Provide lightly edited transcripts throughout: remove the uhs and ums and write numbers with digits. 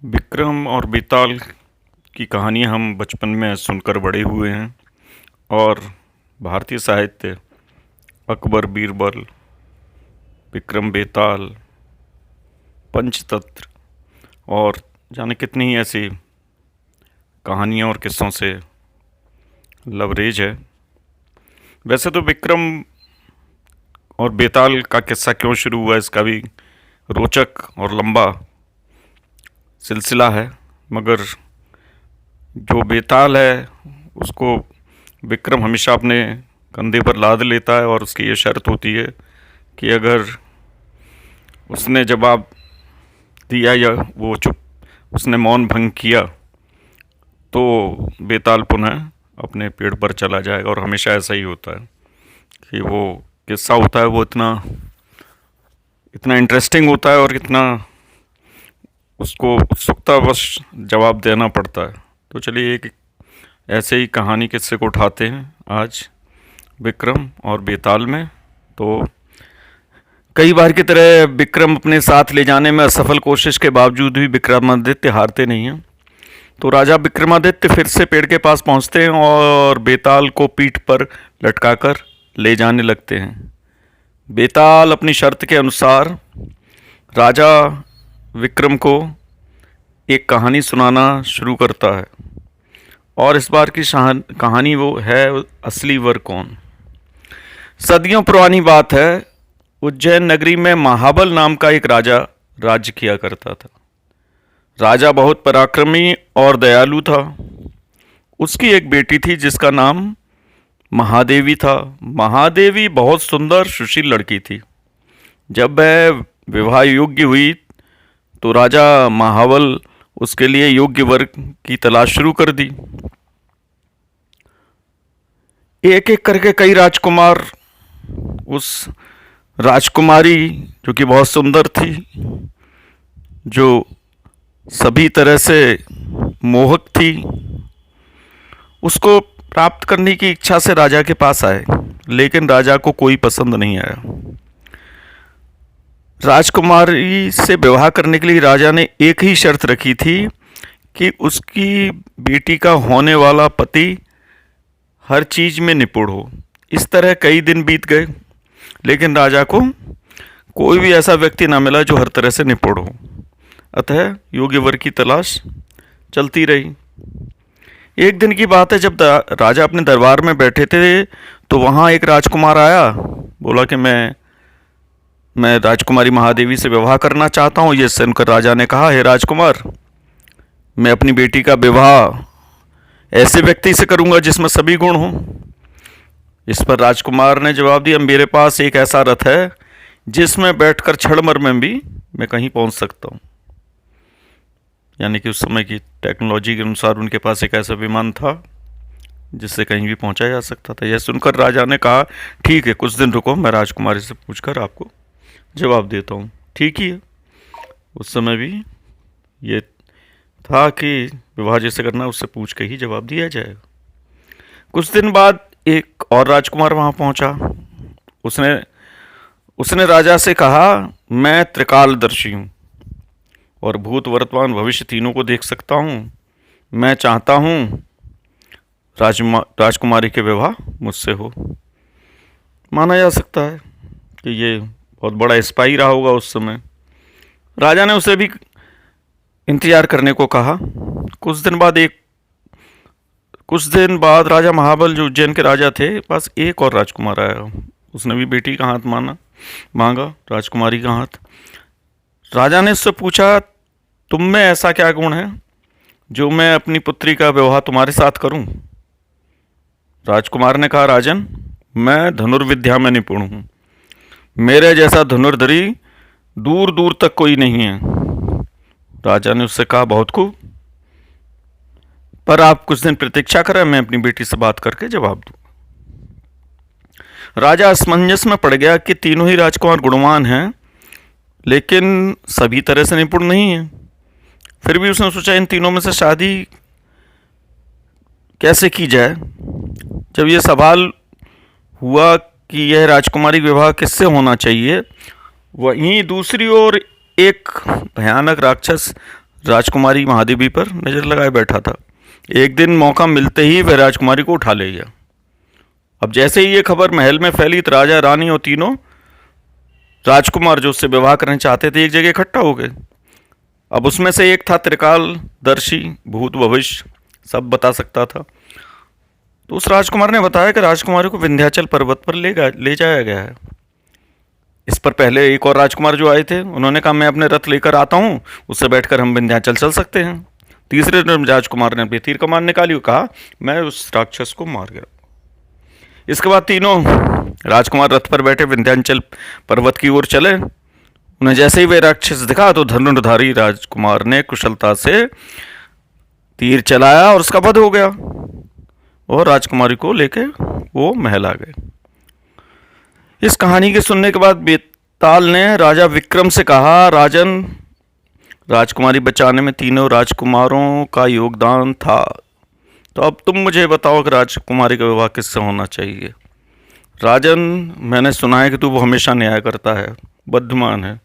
विक्रम और बेताल की कहानी हम बचपन में सुनकर बड़े हुए हैं। और भारतीय साहित्य अकबर बीरबल, विक्रम बेताल, पंचतंत्र और जाने कितनी ही ऐसी कहानियों और किस्सों से लबरेज है। वैसे तो विक्रम और बेताल का किस्सा क्यों शुरू हुआ, इसका भी रोचक और लंबा सिलसिला है। मगर जो बेताल है उसको विक्रम हमेशा अपने कंधे पर लाद लेता है और उसकी ये शर्त होती है कि अगर उसने जवाब दिया या वो चुप उसने मौन भंग किया तो बेताल पुनः अपने पेड़ पर चला जाएगा। और हमेशा ऐसा ही होता है कि वो किस्सा होता है वो इतना इतना इंटरेस्टिंग होता है और इतना उसको उत्सुकतावश जवाब देना पड़ता है। तो चलिए एक ऐसे ही कहानी किस्से को उठाते हैं आज विक्रम और बेताल में। तो कई बार की तरह विक्रम अपने साथ ले जाने में असफल कोशिश के बावजूद भी विक्रमादित्य हारते नहीं हैं। तो राजा विक्रमादित्य फिर से पेड़ के पास पहुंचते हैं और बेताल को पीठ पर लटकाकर ले जाने लगते हैं। बेताल अपनी शर्त के अनुसार राजा विक्रम को एक कहानी सुनाना शुरू करता है। और इस बार की कहानी वो है असली वर कौन। सदियों पुरानी बात है, उज्जैन नगरी में महाबल नाम का एक राजा राज्य किया करता था। राजा बहुत पराक्रमी और दयालु था। उसकी एक बेटी थी जिसका नाम महादेवी था। महादेवी बहुत सुंदर सुशील लड़की थी। जब वह विवाह योग्य हुई तो राजा महाबल उसके लिए योग्य वर की तलाश शुरू कर दी। एक एक करके कई राजकुमार उस राजकुमारी जो कि बहुत सुंदर थी, जो सभी तरह से मोहक थी, उसको प्राप्त करने की इच्छा से राजा के पास आए। लेकिन राजा को कोई पसंद नहीं आया। राजकुमारी से विवाह करने के लिए राजा ने एक ही शर्त रखी थी कि उसकी बेटी का होने वाला पति हर चीज में निपुण हो। इस तरह कई दिन बीत गए लेकिन राजा को कोई भी ऐसा व्यक्ति ना मिला जो हर तरह से निपुण हो। अतः योग्य वर की तलाश चलती रही। एक दिन की बात है, जब राजा अपने दरबार में बैठे थे तो वहाँ एक राजकुमार आया। बोला कि मैं राजकुमारी महादेवी से विवाह करना चाहता हूँ। ये सुनकर राजा ने कहा, हे राजकुमार, मैं अपनी बेटी का विवाह ऐसे व्यक्ति से करूँगा जिसमें सभी गुण हों। इस पर राजकुमार ने जवाब दिया, मेरे पास एक ऐसा रथ है जिसमें बैठकर क्षणभर में भी मैं कहीं पहुँच सकता हूँ। यानी कि उस समय की टेक्नोलॉजी के अनुसार उनके पास एक ऐसा विमान था जिससे कहीं भी पहुंचा जा सकता था। यह सुनकर राजा ने कहा, ठीक है, कुछ दिन रुको, मैं राजकुमारी से पूछकर आपको जवाब देता हूँ। ठीक ही है। उस समय भी ये था कि विवाह जैसे करना उससे पूछ के ही जवाब दिया जाएगा। कुछ दिन बाद एक और राजकुमार वहाँ पहुँचा। उसने उसने राजा से कहा, मैं त्रिकालदर्शी हूँ और भूत वर्तमान भविष्य तीनों को देख सकता हूँ। मैं चाहता हूँ राजकुमारी के विवाह मुझसे हो। माना जा सकता है कि ये बहुत बड़ा स्पाई रहा होगा उस समय। राजा ने उसे भी इंतजार करने को कहा। कुछ दिन बाद राजा महाबल जो उज्जैन के राजा थे पास एक और राजकुमार आया। उसने भी बेटी का हाथ मांगा, राजकुमारी का हाथ। राजा ने उससे पूछा, तुम में ऐसा क्या गुण है जो मैं अपनी पुत्री का विवाह तुम्हारे साथ करूं? राजकुमार ने कहा, राजन, मैं धनुर्विद्या में निपुण हूं। मेरे जैसा धनुर्धरी दूर दूर तक कोई नहीं है। राजा ने उससे कहा, बहुत खूब, पर आप कुछ दिन प्रतीक्षा करें, मैं अपनी बेटी से बात करके जवाब दूं। राजा असमंजस में पड़ गया कि तीनों ही राजकुमार गुणवान हैं लेकिन सभी तरह से निपुण नहीं है। फिर भी उसने सोचा, इन तीनों में से शादी कैसे की जाए। जब यह सवाल हुआ कि यह राजकुमारी विवाह किससे होना चाहिए, वहीं दूसरी ओर एक भयानक राक्षस राजकुमारी महादेवी पर नज़र लगाए बैठा था। एक दिन मौका मिलते ही वह राजकुमारी को उठा ले गया। अब जैसे ही ये खबर महल में फैली तो राजा रानी और तीनों राजकुमार जो उससे विवाह करना चाहते थे एक जगह इकट्ठा हो गए। अब उसमें से एक था त्रिकालदर्शी, भूत भविष्य सब बता सकता था। तो उस राजकुमार ने बताया कि राजकुमारी को विंध्याचल पर्वत पर ले जाया गया है। इस पर पहले एक और राजकुमार जो आए थे उन्होंने कहा मैं अपने रथ लेकर आता हूँ, उससे बैठकर हम विंध्याचल चल सकते हैं। तीसरे राजकुमार ने अपनी तीर कमान निकाली और कहा मैं उस राक्षस को मार गया। इसके बाद तीनों राजकुमार रथ पर बैठे विंध्याचल पर्वत की ओर चले। उन्हें जैसे ही वे राक्षस दिखा तो धनुर्धारी राजकुमार ने कुशलता से तीर चलाया और उसका वध हो गया और राजकुमारी को लेके वो महल आ गए। इस कहानी के सुनने के बाद बेताल ने राजा विक्रम से कहा, राजन, राजकुमारी बचाने में तीनों राजकुमारों का योगदान था, तो अब तुम मुझे बताओ कि राजकुमारी का विवाह किससे होना चाहिए। राजन, मैंने सुना है कि तू वो हमेशा न्याय करता है, बुद्धिमान है,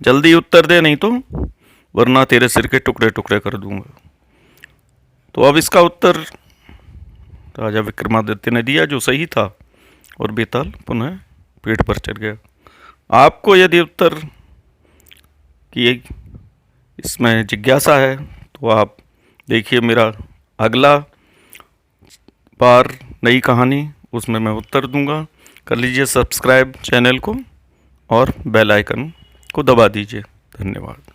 जल्दी उत्तर दे नहीं तो वरना तेरे सिर के टुकड़े टुकड़े कर दूंगा। तो अब इसका उत्तर राजा विक्रमादित्य ने दिया जो सही था और बेताल पुनः पेड़ पर चढ़ गया। आपको यदि उत्तर की इसमें जिज्ञासा है तो आप देखिए मेरा अगला बार नई कहानी, उसमें मैं उत्तर दूंगा। कर लीजिए सब्सक्राइब चैनल को और बेल आइकन को दबा दीजिए। धन्यवाद।